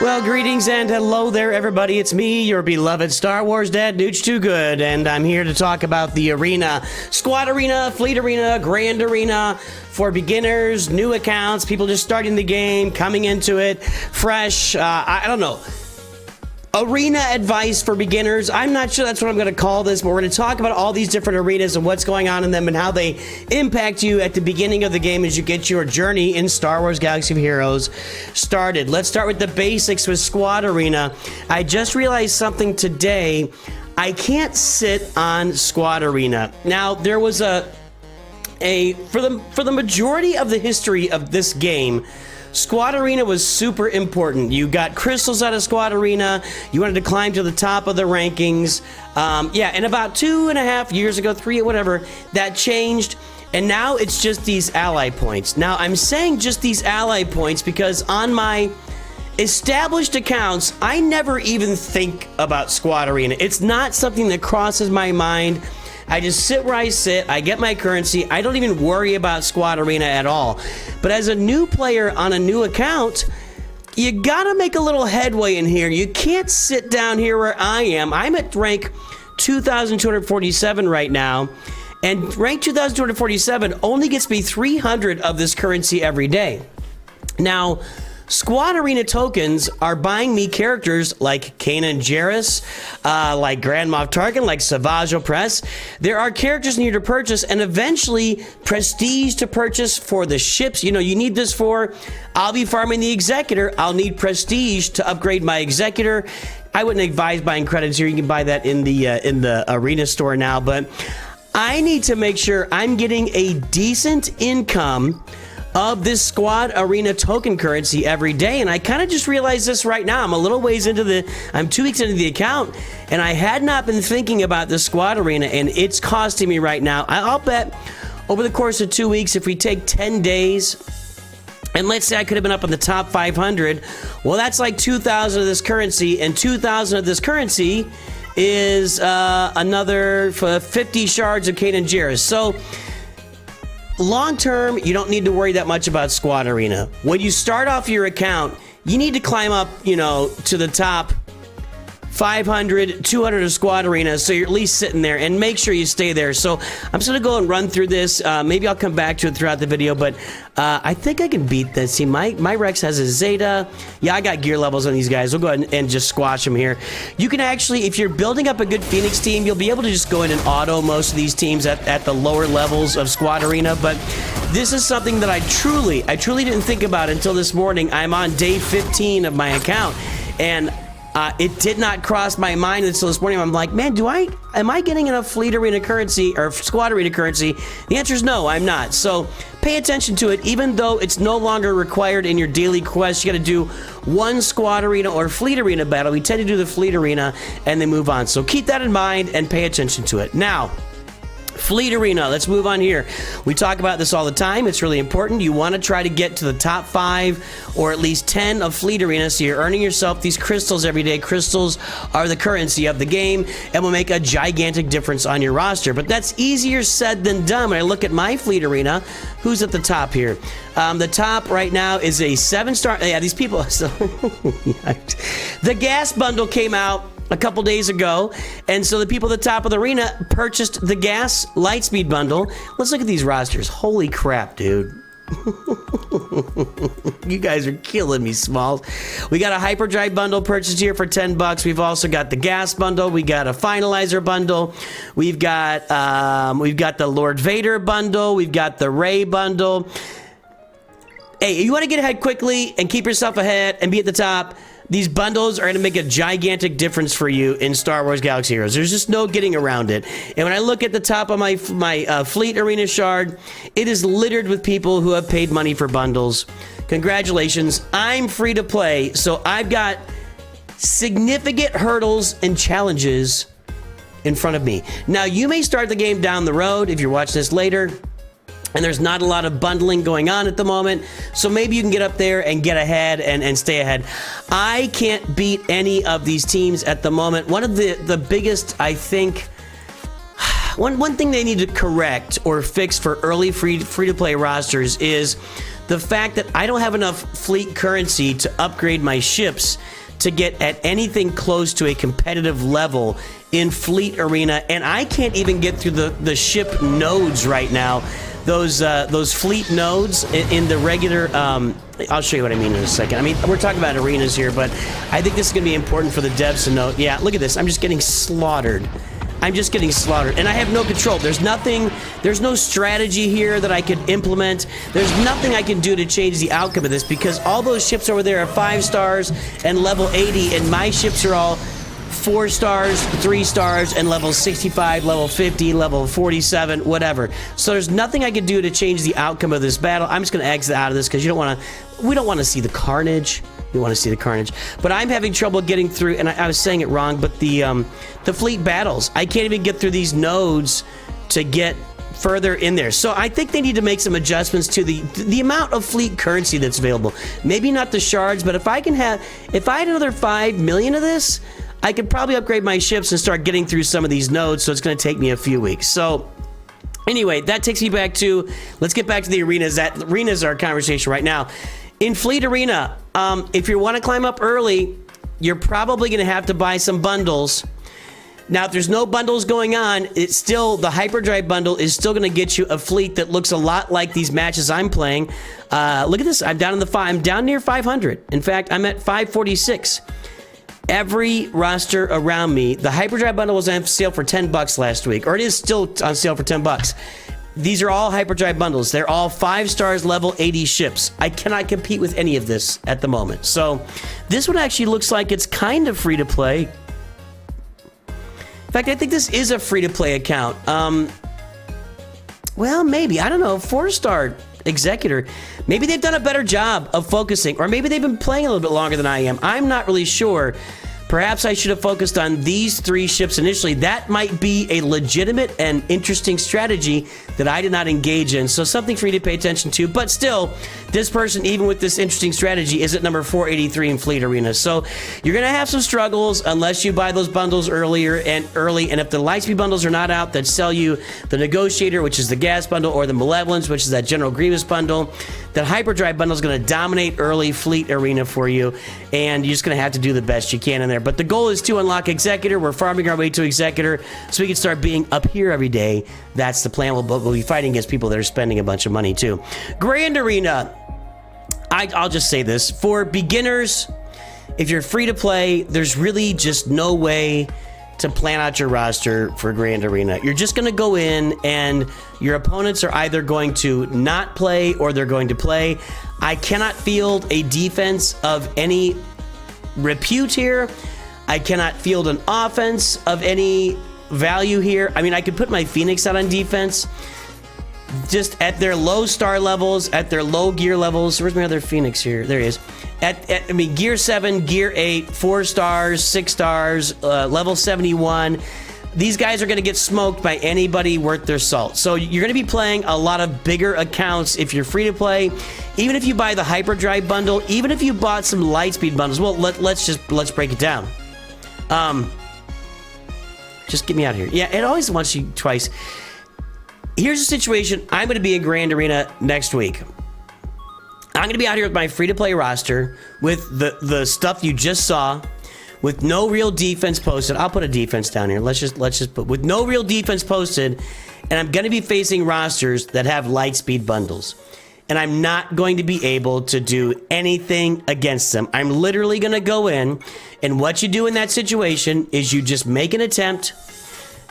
Well, greetings and hello there, everybody. It's me, your beloved Star Wars dad, Nooch Too Good, and I'm here to talk about the arena. Squad Arena, Fleet Arena, Grand Arena for beginners, new accounts, people just starting the game, coming into it, fresh, I don't know. Arena advice for beginners. I'm not sure that's what I'm going to call this, but we're going to talk about all these different arenas and what's going on in them and how they impact you at the beginning of the game as you get your journey in Star Wars Galaxy of Heroes started. Let's start with the basics with Squad Arena. I just realized something today. I can't sit on Squad Arena. Now, there was for the majority of the history of this game, Squad Arena was super important. You got crystals out of Squad Arena. You wanted to climb to the top of the rankings. And about 2.5 years ago, 3, whatever, that changed. And now it's just these ally points. Now, I'm saying just these ally points because on my established accounts, I never even think about Squad Arena. It's not something that crosses my mind. I just sit where I sit, I get my currency, I don't even worry about Squad Arena at all. But as a new player on a new account, you gotta make a little headway in here. You can't sit down here where I am. I'm at rank 2,247 right now, and rank 2,247 only gets me 300 of this currency every day. Now, Squad Arena tokens are buying me characters like Kanan Jarrus, like Grand Moff Tarkin, like swgoh Press. There are characters near to purchase and eventually prestige to purchase for the ships. You know, you need this for, I'll be farming the Executor. I'll need prestige to upgrade my Executor. I wouldn't advise buying credits here. You can buy that in the arena store now, but I need to make sure I'm getting a decent income of this Squad Arena token currency every day. And I kind of just realized this right now. I'm a little ways into I'm 2 weeks into the account, and I had not been thinking about the Squad Arena, and it's costing me right now. I'll bet over the course of 2 weeks, if we take 10 days, and let's say I could have been up in the top 500, well, that's like 2,000 of this currency, and 2,000 of this currency is another 50 shards of Kanan Jarrus. So, long term, you don't need to worry that much about Squad Arena. When you start off your account, you need to climb up, to the top 500, 200 of Squad Arena, so you're at least sitting there, and make sure you stay there. So I'm just going to go and run through this. Maybe I'll come back to it throughout the video, but I think I can beat this. See, my Rex has a Zeta. Yeah, I got gear levels on these guys. We'll go ahead and just squash them here. You can actually, if you're building up a good Phoenix team, you'll be able to just go in and auto most of these teams at the lower levels of Squad Arena, but this is something that I truly didn't think about until this morning. I'm on day 15 of my account, and it did not cross my mind until this morning. I'm like, man, am I getting enough Fleet Arena currency or Squad Arena currency? The answer is no, I'm not. So pay attention to it. Even though it's no longer required in your daily quest, you got to do one Squad Arena or Fleet Arena battle. We tend to do the Fleet Arena and then move on. So keep that in mind and pay attention to it. Now, Fleet Arena, let's move on here. We talk about this all the time. It's really important. You want to try to get to the top 5 or at least 10 of Fleet Arena, so you're earning yourself these crystals every day. Crystals are the currency of the game and will make a gigantic difference on your roster. But that's easier said than done. When I look at my Fleet Arena, who's at the top here? The top right now is a 7-star. Yeah, these people. So the gas bundle came out a couple days ago, and so the people at the top of the arena purchased the gas lightspeed bundle. Let's look at these rosters. Holy crap, dude. You guys are killing me, Smalls. We got a hyperdrive bundle purchased here for $10. We've also got the gas bundle. We got a finalizer bundle. We've got the Lord Vader bundle. We've got the Rey bundle. Hey, you want to get ahead quickly and keep yourself ahead and be at the top? These bundles are going to make a gigantic difference for you in Star Wars Galaxy Heroes. There's just no getting around it. And when I look at the top of my Fleet Arena shard, it is littered with people who have paid money for bundles. Congratulations. I'm free to play, so I've got significant hurdles and challenges in front of me. Now, you may start the game down the road if you're watching this later, and there's not a lot of bundling going on at the moment, so maybe you can get up there and get ahead and stay ahead. I can't beat any of these teams at the moment. One of the biggest, I think, one thing they need to correct or fix for early free-to-play rosters is the fact that I don't have enough fleet currency to upgrade my ships to get at anything close to a competitive level in Fleet Arena, and I can't even get through the ship nodes right now. Those fleet nodes in the regular, I'll show you what I mean in a second. I mean, we're talking about arenas here, but I think this is going to be important for the devs to know. Yeah, look at this. I'm just getting slaughtered. I'm just getting slaughtered, and I have no control. There's no strategy here that I could implement. There's nothing I can do to change the outcome of this, because all those ships over there are 5 stars and level 80, and my ships are all 4 stars, 3 stars, and level 65, level 50, level 47, whatever. So there's nothing I can do to change the outcome of this battle. I'm just going to exit out of this because we don't want to see the carnage. We want to see the carnage. But I'm having trouble getting through, and I was saying it wrong, but the fleet battles, I can't even get through these nodes to get further in there. So I think they need to make some adjustments to the amount of fleet currency that's available. Maybe not the shards, but if I had another 5 million of this, I could probably upgrade my ships and start getting through some of these nodes, so it's going to take me a few weeks. So anyway, that takes me back to, let's get back to the arenas. That arenas are our conversation right now. In Fleet Arena, if you want to climb up early, you're probably going to have to buy some bundles. Now, if there's no bundles going on, it's still, the hyperdrive bundle is still going to get you a fleet that looks a lot like these matches I'm playing. Look at this. I'm down near 500. In fact, I'm at 546. Every roster around me, the hyperdrive bundle was on sale for $10 last week, or it is still on sale for $10. These are all hyperdrive bundles. They're all 5 stars, level 80 ships. I cannot compete with any of this at the moment. So this one actually looks like it's kind of free to play. In fact, I think this is a free to play account. Well, maybe, I don't know, 4-star executor. Maybe they've done a better job of focusing, or maybe they've been playing a little bit longer than I am. I'm not really sure. Perhaps I should have focused on these 3 ships initially. That might be a legitimate and interesting strategy that I did not engage in. So something for you to pay attention to. But still, this person, even with this interesting strategy, is at number 483 in Fleet Arena. So you're going to have some struggles unless you buy those bundles early. And if the Lightspeed bundles are not out that sell you the Negotiator, which is the gas bundle, or the Malevolence, which is that General Grievous bundle, that Hyperdrive bundle is going to dominate early Fleet Arena for you. And you're just going to have to do the best you can in there. But the goal is to unlock Executor. We're farming our way to Executor so we can start being up here every day. That's the plan. We'll be fighting against people that are spending a bunch of money too. Grand Arena. I'll just say this. For beginners, if you're free to play, there's really just no way to plan out your roster for Grand Arena. You're just going to go in and your opponents are either going to not play or they're going to play. I cannot field a defense of any repute here. I cannot field an offense of any value here. I mean, I could put my Phoenix out on defense just at their low star levels, at their low gear levels. Where's my other Phoenix here? There he is. I mean, gear 7, gear 8, 4 stars, 6 stars, level 71. These guys are going to get smoked by anybody worth their salt. So you're going to be playing a lot of bigger accounts if you're free to play. Even if you buy the Hyperdrive bundle, even if you bought some Lightspeed bundles. Well, let's break it down. Just get me out of here. Yeah, it always wants you twice. Here's the situation. I'm going to be in Grand Arena next week. I'm going to be out here with my free-to-play roster with the stuff you just saw, with no real defense posted. I'll put a defense down here. Let's just put with no real defense posted, and I'm going to be facing rosters that have Lightspeed bundles. And I'm not going to be able to do anything against them. I'm literally going to go in, and what you do in that situation is you just make an attempt.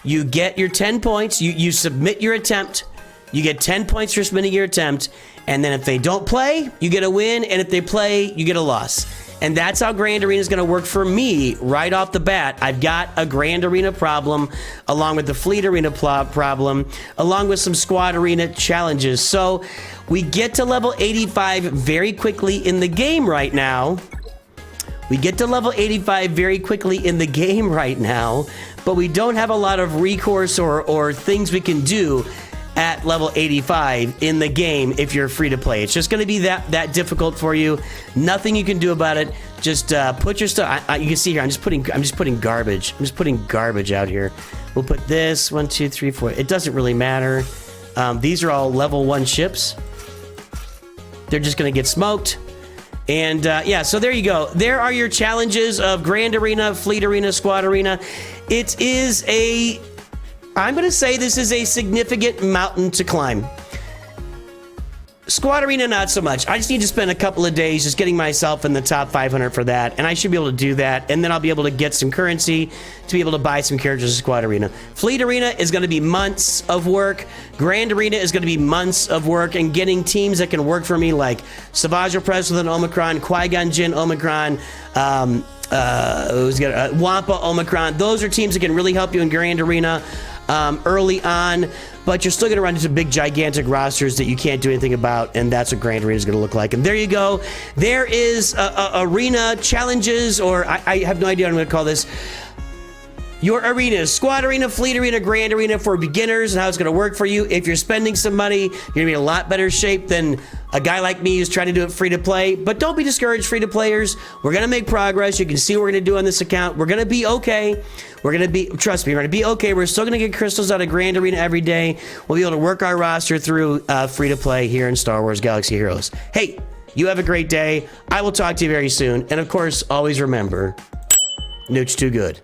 You get your 10 points. You submit your attempt. You get 10 points for submitting your attempt. And then if they don't play, you get a win. And if they play, you get a loss. And that's how Grand Arena is going to work for me right off the bat. I've got a Grand Arena problem, along with the Fleet Arena problem, along with some Squad Arena challenges. So we get to level 85 very quickly in the game right now. We get to level 85 very quickly in the game right now, but we don't have a lot of recourse or things we can do at level 85 in the game if you're free to play. It's just going to be that difficult for you. Nothing you can do about it. Just put your stuff. You can see here. I'm just putting garbage. I'm just putting garbage out here. We'll put this 1, 2, 3, 4. It doesn't really matter. These are all level 1 ships. they're just going to get smoked. And yeah, so there you go. There are your challenges of Grand Arena, Fleet Arena, Squad Arena. It is I'm going to say this is a significant mountain to climb. Squad Arena, not so much. I just need to spend a couple of days just getting myself in the top 500 for that, and I should be able to do that, and then I'll be able to get some currency to be able to buy some characters in Squad Arena. Fleet Arena is going to be months of work. Grand Arena is going to be months of work, and getting teams that can work for me, like Savage Press with an Omicron, Qui-Gon Jinn Omicron, Wampa Omicron. Those are teams that can really help you in Grand Arena early on, but you're still going to run into big, gigantic rosters that you can't do anything about, and that's what Grand Arena is going to look like. And there you go. There is arena challenges, or I have no idea what I'm going to call this. Your arenas: Squad Arena, Fleet Arena, Grand Arena for beginners, and how it's going to work for you. If you're spending some money, you're going to be in a lot better shape than a guy like me who's trying to do it free to play. But don't be discouraged, free to players. We're going to make progress. You can see what we're going to do on this account. We're going to be okay. We're going to be, trust me, we're going to be okay. We're still going to get crystals out of Grand Arena every day. We'll be able to work our roster through free to play here in Star Wars Galaxy Heroes. Hey, you have a great day. I will talk to you very soon. And of course, always remember, Nooch too good.